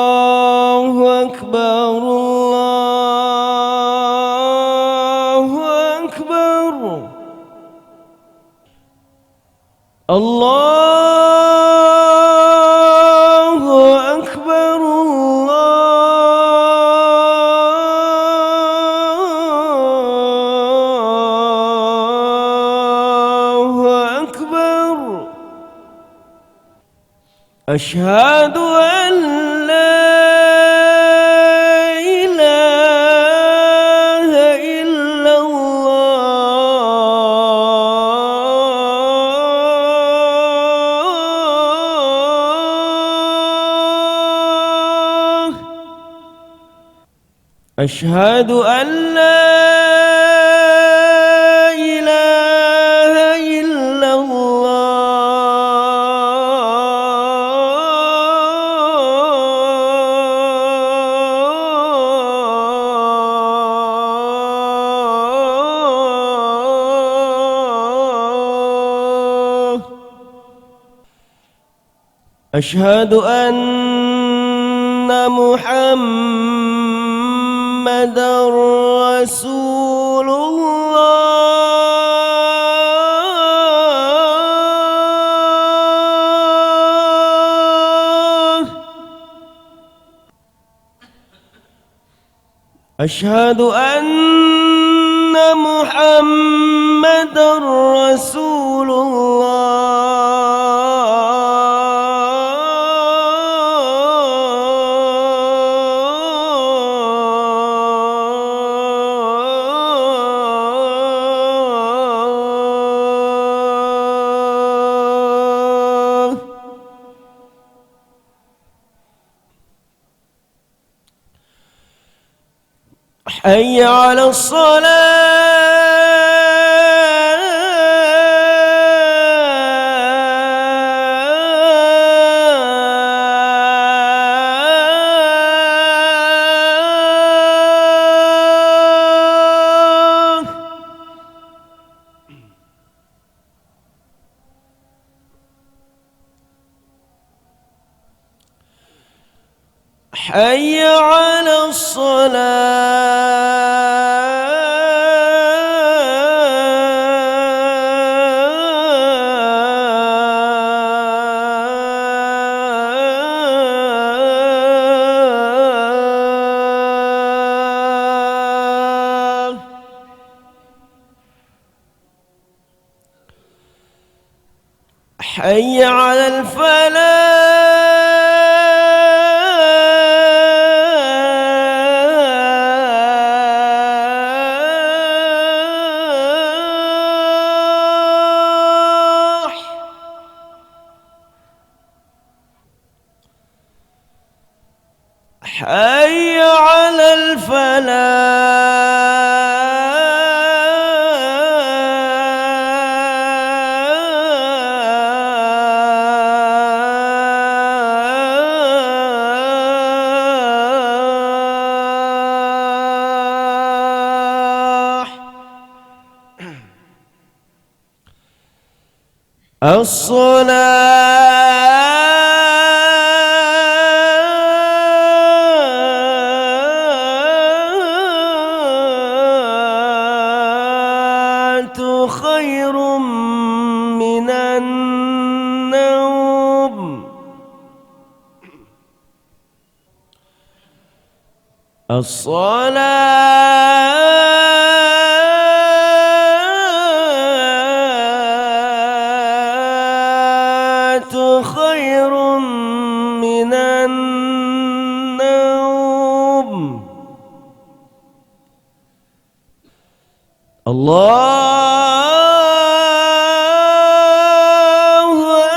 الله أكبر الله أكبر الله أكبر الله أكبر أشهد أن لا إله إلا الله أشهد أن لا إله إلا الله أشهد أن محمدًا رسول الله أشهد أن محمدًا رسول الله حي على الصلاة حي على الصلاة حي على الفلاح حي على الفلاح الصلاة خير من النوم الصلاة خير من النوم الله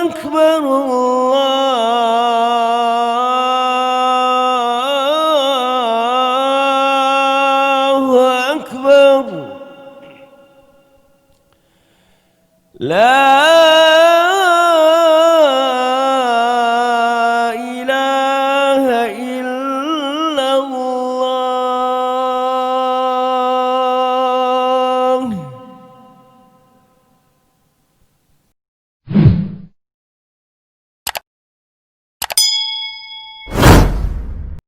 أكبر الله أكبر لا